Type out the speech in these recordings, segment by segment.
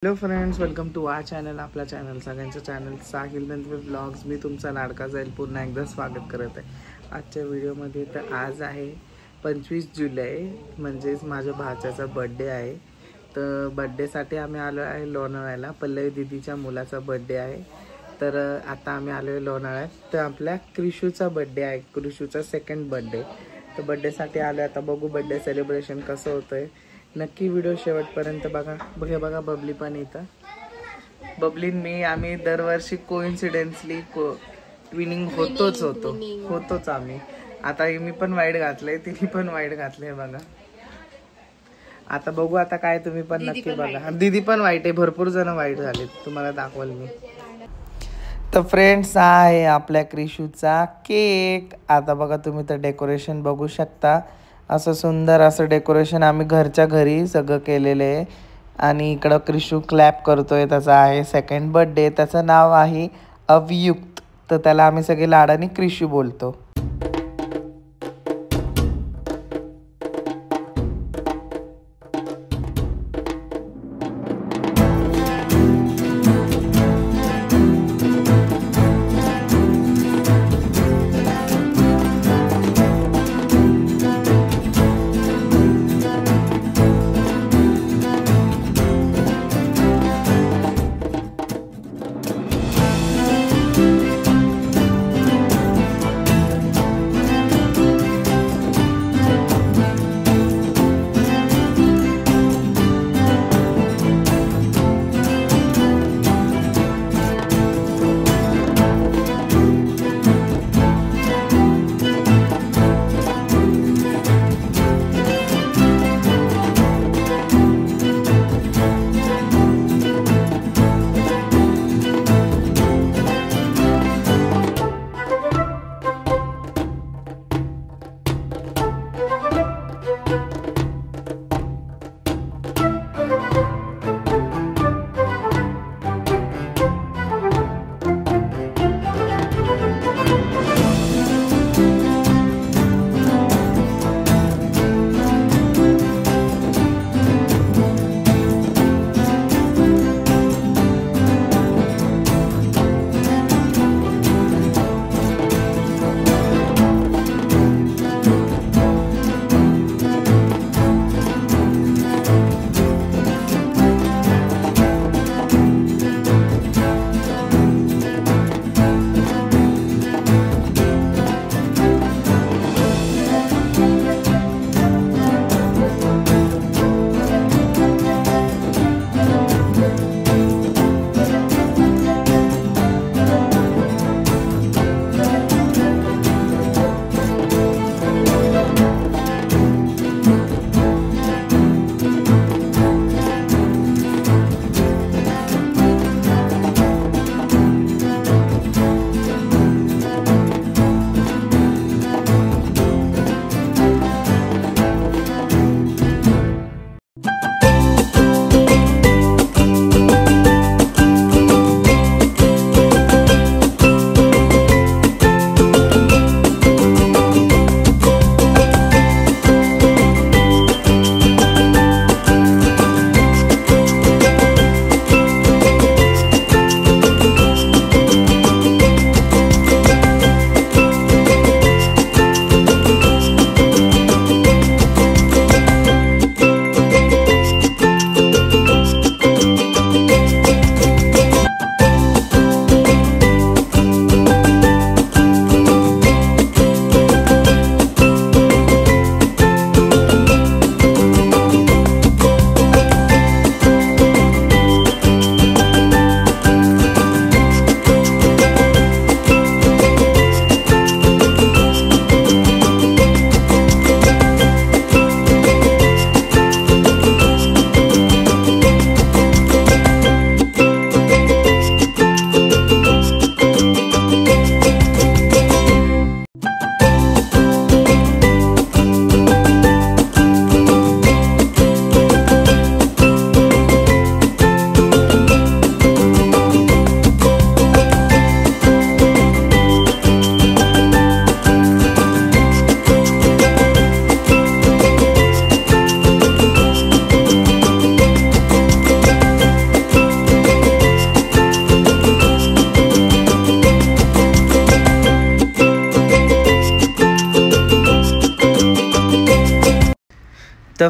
Hello friends, welcome to our channel. आपल्या channel सगळ्यांच्या channel Sahil Nandwe vlogs. मी तुमचा लाडका जाईल पुन्हा एकदा स्वागत करत आहे आजच्या व्हिडिओमध्ये. तर आज आहे 25 जुलै, म्हणजेच माझ्या भाच्याचा बड्डे आहे. तर बड्डेसाठी आम्ही आलो आहे लोणावळ्याला. पल्लवी दिदीच्या मुलाचा बड्डे आहे. तर आता आम्ही आलो आहे लोणावळ्यात. तर आपल्या क्रिशूचा बड्डे आहे, क्रिशूचा सेकंड बड्डे. तर बड्डेसाठी आलो. आता बघू बड्डे सेलिब्रेशन कसं होतं आहे. नक्की व्हिडिओ शेवटपर्यंत बघा. बघा बबली पण इथं. बबली मी आम्ही दरवर्षी कोइन्सिडेंटली ट्विनिंग होतोच आम्ही. आता मी पण वाईट घातलंय, तिने पण वाईट घातलंय बघा. आता बघू आता काय, तुम्ही पण नक्की बघा. दीदी पण वाईट आहे, भरपूर जण वाईट झाले, तुम्हाला दाखवल मी. तर फ्रेंड्स, हा आहे आपल्या क्रिशूचा केक. आता बघा तुम्ही तर डेकोरेशन बघू शकता. असं सुंदर असं डेकोरेशन आम्ही घरच्या घरी सगळं केलेलं आहे. आणि इकडं क्रिशू क्लॅप करतोय. त्याचा आहे सेकंड बर्थडे. त्याचं नाव आहे अवयुक्त. तर त्याला आम्ही सगळे लाडाने क्रिशू बोलतो.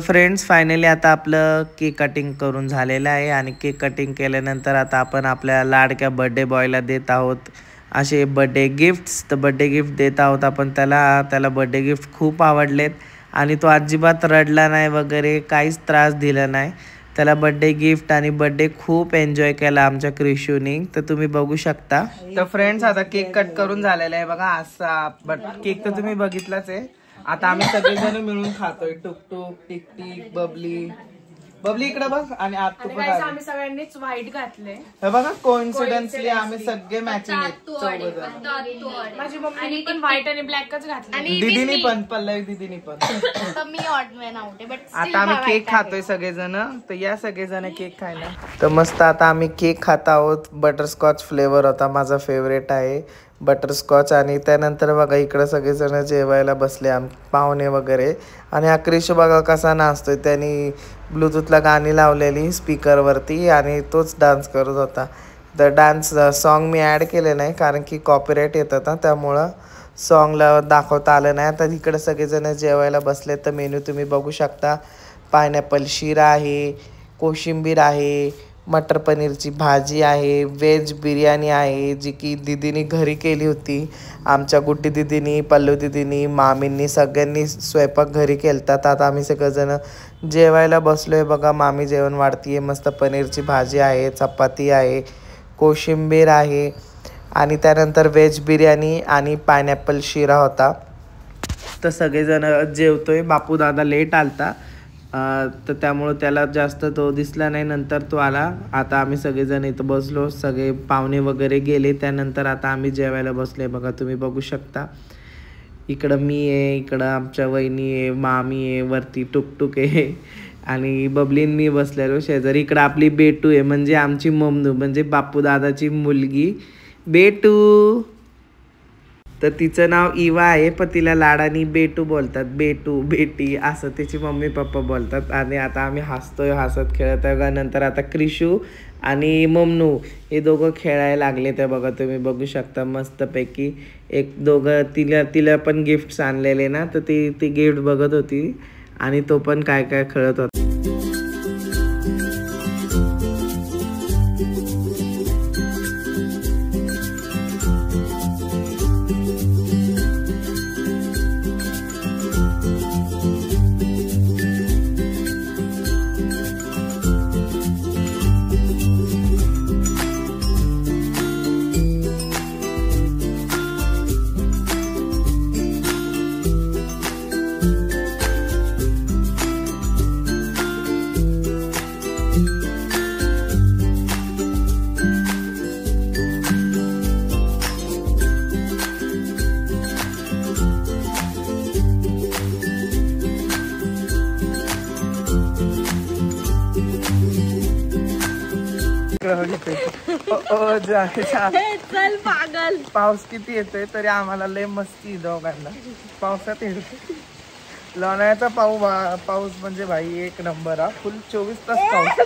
फ्रेंड्स फायनली आता आपलं केक कटिंग करून झालेलं आहे आणि केक कटिंग केल्यानंतर आता आपण आपल्या लाडक्या बर्थडे बॉयला देत आहोत असे बर्थडे गिफ्ट्स. तर बर्थडे गिफ्ट देत आहोत आपण त्याला बर्थडे गिफ्ट खूप आवडलेत आणि तो अजिबात रडला नाही वगैरे, काहीच त्रास दिला नाही. त्याला बर्थडे गिफ्ट आणि बर्थडे खूप एन्जॉय केला आमच्या क्रिशूनी. तर तुम्ही बघू शकता. तर फ्रेंड्स आता केक कट करून झालेला आहे बघा असा. बट केक तर तुम्ही बघितलाच आहे. आता आम्ही सगळेजण मिळून खातोय. टुकटुक, टिक टिक, बबली इकडे बघ आणि आत तू पण. आम्ही सगळ्यांनीच व्हाईट घातले. हे बघा कोइन्सिडेंटली आम्ही सगळे मॅचिंग आहेत चौघजण. माझी मम्मीने पण व्हाईट आणि ब्लॅकच घातले. दीदीनी पण, पल्लवी दीदीनी पण. आता आम्ही केक खातोय सगळेजण. तर या सगळेजण केक खायला. तर मस्त आता आम्ही केक खात आहोत. बटरस्कॉच फ्लेवर होता माझा फेवरेट आहे बटरस्कॉच. आणि त्यानंतर बघा इकडं सगळेजण जेवायला बसले पाहुणे वगैरे. आणि हा क्रिश बघा कसा नाचतोय. त्यांनी ब्लूटूथला गाणी लावलेली स्पीकरवरती आणि तोच डान्स करत होता. तर डान्स सॉन्ग मी ॲड केले नाही कारण की कॉपीराईट येतात ना, त्यामुळं सॉन्गला दाखवता आलं नाही. तर इकडे सगळेजण जेवायला बसले. तर मेन्यू तुम्ही बघू शकता. पायनॅपल शिरा आहे, कोशिंबीर आहे, मटर पनीरची भाजी आहे, व्हेज बिर्याणी आहे जी की दीदीनी घरी केली होती. आमच्या गुड्डी दीदीनी, पल्लू दीदीनी, मामींनी सगळ्यांनी स्वयंपाक घरी केलतात. आता आम्ही सगळेजण जेवायला बसलो आहे बघा. मामी जेवण वाढती आहे. मस्त पनीरची भाजी आहे, चपाती आहे, कोशिंबीर आहे आणि त्यानंतर व्हेज बिर्याणी आणि पायनॅपल शिरा होता. तर सगळेजण जेवतोय. बापू दादा लेट आलता तर त्यामुळं त्याला जास्त तो दिसला नाही. नंतर तो आला. आता आम्ही सगळेजण इथं बसलो. सगळे पाहुणे वगैरे गेले. त्यानंतर आता आम्ही जेवायला बसले बघा. तुम्ही बघू शकता. इकडं मी आहे, इकडं आमच्या वहिनी आहे, मामी आहे, वरती टुकटुक आहे आणि बबलीन मी बसलेलो शेजारी. इकडं आपली बेटू आहे म्हणजे आमची ममनू म्हणजे बापू दादाची मुलगी बेटू. तर तिचं नाव इवा आहे पण तिला लाडानी बेटू बोलतात. बेटू, बेटी असं तिची मम्मी पप्पा बोलतात. आणि आता आम्ही हसतोय, हसत खेळत आहे. नंतर आता क्रिशू आणि ममनू हे दोघं खेळायला लागले. ते बघा तुम्ही बघू शकता मस्तपैकी. एक दोघं तिला पण गिफ्ट्स आणलेले ना, तर ती गिफ्ट बघत होती आणि तो पण काय काय खेळत होता. चल पागल. पाऊस किती येतोय तरी आम्हाला लय मस्ती दोघांना. पावसात येतो लोणावळ्याचा पाऊस म्हणजे भाई एक नंबर हा. फुल 24 तास पाऊस.